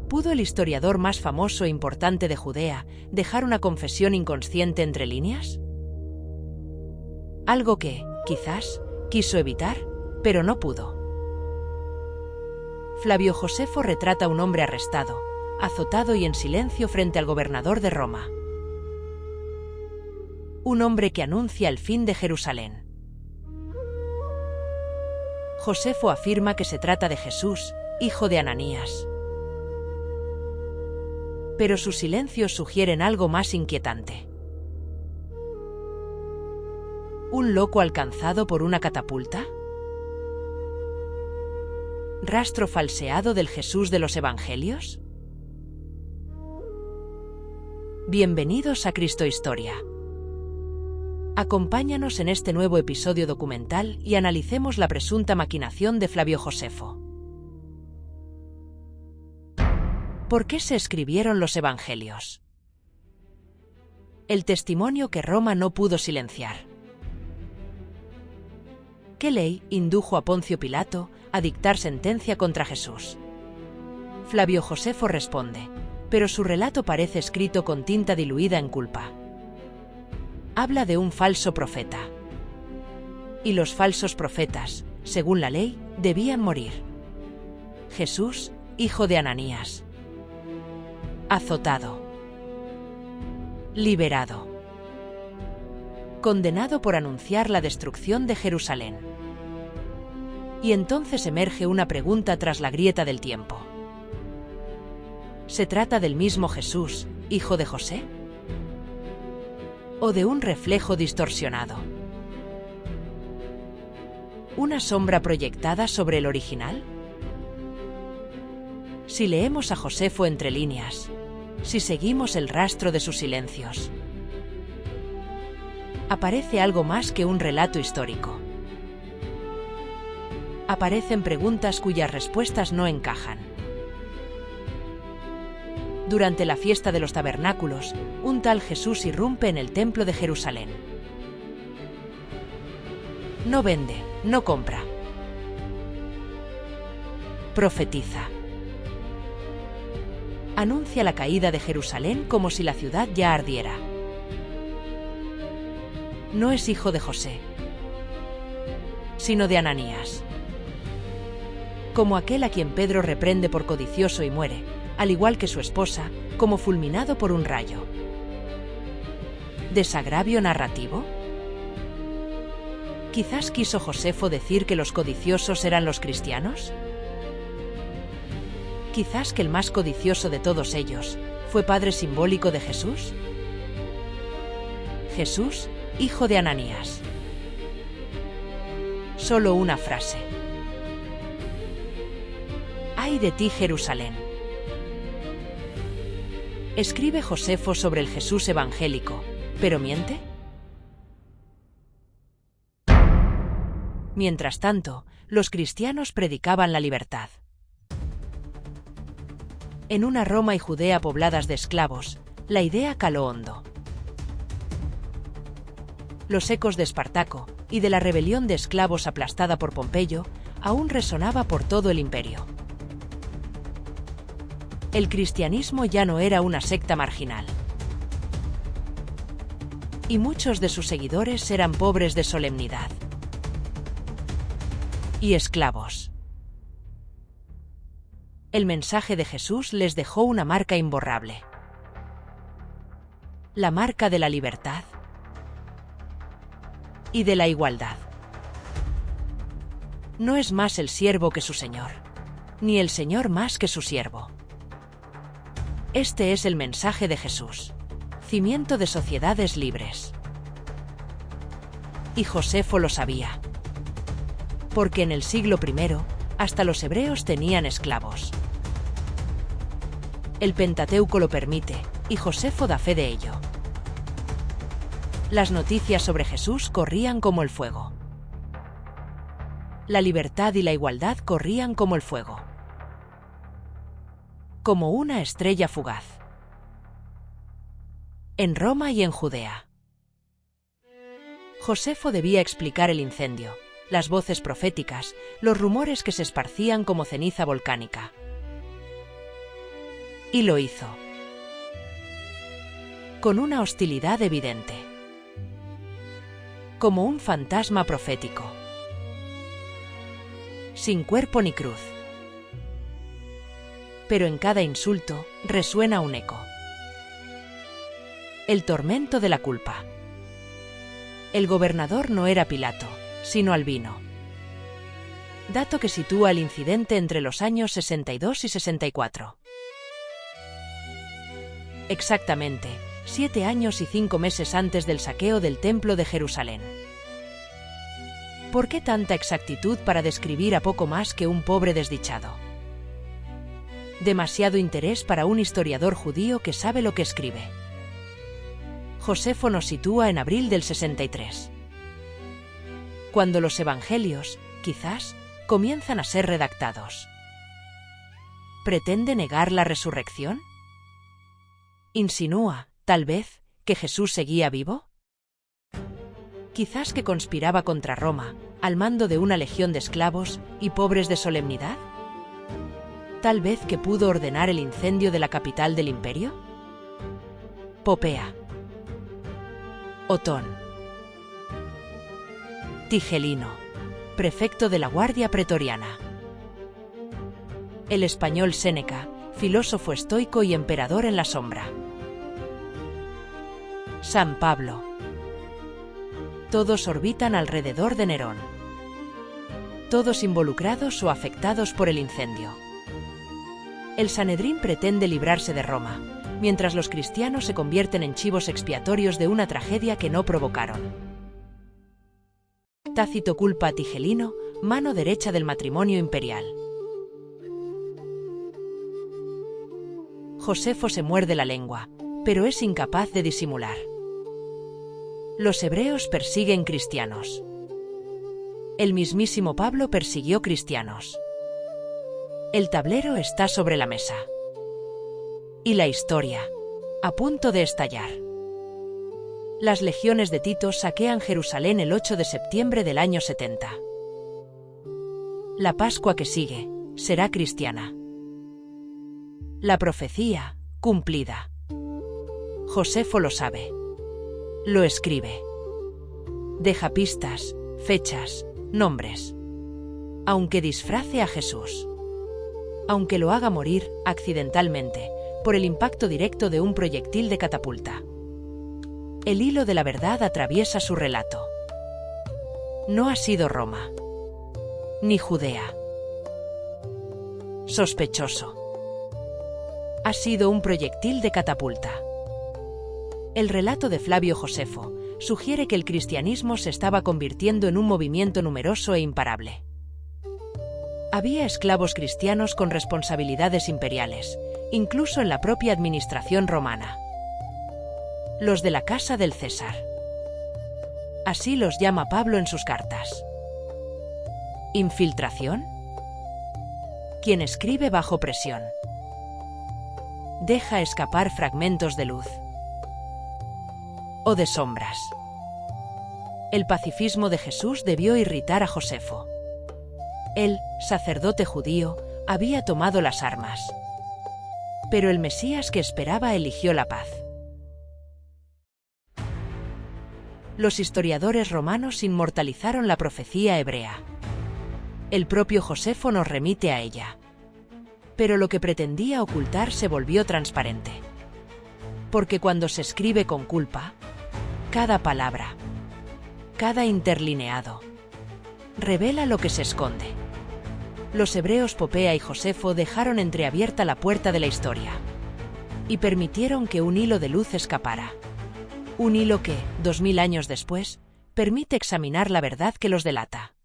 ¿Pudo el historiador más famoso e importante de Judea dejar una confesión inconsciente entre líneas? Algo que, quizás, quiso evitar, pero no pudo. Flavio Josefo retrata a un hombre arrestado, azotado y en silencio frente al gobernador de Roma. Un hombre que anuncia el fin de Jerusalén. Josefo afirma que se trata de Jesús, hijo de Ananías. Pero sus silencios sugieren algo más inquietante. ¿Un loco alcanzado por una catapulta? ¿Rastro falseado del Jesús de los Evangelios? Bienvenidos a Cristohistoria. Acompáñanos en este nuevo episodio documental y analicemos la presunta maquinación de Flavio Josefo. ¿Por qué se escribieron los Evangelios? El testimonio que Roma no pudo silenciar. ¿Qué ley indujo a Poncio Pilato a dictar sentencia contra Jesús? Flavio Josefo responde, pero su relato parece escrito con tinta diluida en culpa. Habla de un falso profeta. Y los falsos profetas, según la ley, debían morir. Jesús, hijo de Ananías. Azotado. Liberado. Condenado por anunciar la destrucción de Jerusalén. Y entonces emerge una pregunta tras la grieta del tiempo. ¿Se trata del mismo Jesús, hijo de José? ¿O de un reflejo distorsionado? ¿Una sombra proyectada sobre el original? Si leemos a Josefo entre líneas, si seguimos el rastro de sus silencios, aparece algo más que un relato histórico. Aparecen preguntas cuyas respuestas no encajan. Durante la fiesta de los tabernáculos, un tal Jesús irrumpe en el templo de Jerusalén. No vende, no compra. Profetiza. Anuncia la caída de Jerusalén como si la ciudad ya ardiera. No es hijo de José, sino de Ananías. Como aquel a quien Pedro reprende por codicioso y muere, al igual que su esposa, como fulminado por un rayo. ¿Desagravio narrativo? ¿Quizás quiso Josefo decir que los codiciosos eran los cristianos? ¿Quizás que el más codicioso de todos ellos fue padre simbólico de Jesús? Jesús, hijo de Ananías. Solo una frase. ¡Ay de ti, Jerusalén! Escribe Josefo sobre el Jesús evangélico, ¿pero miente? Mientras tanto, los cristianos predicaban la libertad. En una Roma y Judea pobladas de esclavos, la idea caló hondo. Los ecos de Espartaco y de la rebelión de esclavos aplastada por Pompeyo aún resonaba por todo el imperio. El cristianismo ya no era una secta marginal. Y muchos de sus seguidores eran pobres de solemnidad. Y esclavos. El mensaje de Jesús les dejó una marca imborrable. La marca de la libertad y de la igualdad. No es más el siervo que su señor, ni el señor más que su siervo. Este es el mensaje de Jesús, cimiento de sociedades libres. Y Josefo lo sabía, porque en el siglo I, hasta los hebreos tenían esclavos. El Pentateuco lo permite, y Josefo da fe de ello. Las noticias sobre Jesús corrían como el fuego. La libertad y la igualdad corrían como el fuego. Como una estrella fugaz. En Roma y en Judea. Josefo debía explicar el incendio, las voces proféticas, los rumores que se esparcían como ceniza volcánica. Y lo hizo. Con una hostilidad evidente. Como un fantasma profético. Sin cuerpo ni cruz. Pero en cada insulto resuena un eco. El tormento de la culpa. El gobernador no era Pilato, sino Albino. Dato que sitúa el incidente entre los años 62 y 64. Exactamente, 7 años y 5 meses antes del saqueo del Templo de Jerusalén. ¿Por qué tanta exactitud para describir a poco más que un pobre desdichado? Demasiado interés para un historiador judío que sabe lo que escribe. Josefo nos sitúa en abril del 63. Cuando los evangelios, quizás, comienzan a ser redactados. ¿Pretende negar la resurrección? ¿Insinúa, tal vez, que Jesús seguía vivo? ¿Quizás que conspiraba contra Roma, al mando de una legión de esclavos y pobres de solemnidad? ¿Tal vez que pudo ordenar el incendio de la capital del imperio? Popea. Otón. Tigelino, prefecto de la Guardia Pretoriana. El español Séneca, filósofo estoico y emperador en la sombra. San Pablo. Todos orbitan alrededor de Nerón. Todos involucrados o afectados por el incendio. El Sanedrín pretende librarse de Roma, mientras los cristianos se convierten en chivos expiatorios de una tragedia que no provocaron. Tácito culpa a Tigelino, mano derecha del matrimonio imperial. Josefo se muerde la lengua, pero es incapaz de disimular. Los hebreos persiguen cristianos. El mismísimo Pablo persiguió cristianos. El tablero está sobre la mesa. Y la historia, a punto de estallar. Las legiones de Tito saquean Jerusalén el 8 de septiembre del año 70. La Pascua que sigue será cristiana. La profecía, cumplida. Josefo lo sabe. Lo escribe. Deja pistas, fechas, nombres. Aunque disfrace a Jesús. Aunque lo haga morir, accidentalmente, por el impacto directo de un proyectil de catapulta. El hilo de la verdad atraviesa su relato. No ha sido Roma. Ni Judea. Sospechoso. Ha sido un proyectil de catapulta. El relato de Flavio Josefo sugiere que el cristianismo se estaba convirtiendo en un movimiento numeroso e imparable. Había esclavos cristianos con responsabilidades imperiales, incluso en la propia administración romana. Los de la casa del César. Así los llama Pablo en sus cartas. ¿Infiltración? Quien escribe bajo presión. Deja escapar fragmentos de luz. O de sombras. El pacifismo de Jesús debió irritar a Josefo. Él, sacerdote judío, había tomado las armas. Pero el Mesías que esperaba eligió la paz. Los historiadores romanos inmortalizaron la profecía hebrea. El propio Josefo nos remite a ella. Pero lo que pretendía ocultar se volvió transparente. Porque cuando se escribe con culpa, cada palabra, cada interlineado, revela lo que se esconde. Los hebreos Popea y Josefo dejaron entreabierta la puerta de la historia. Y permitieron que un hilo de luz escapara. Un hilo que, 2000 años después, permite examinar la verdad que los delata.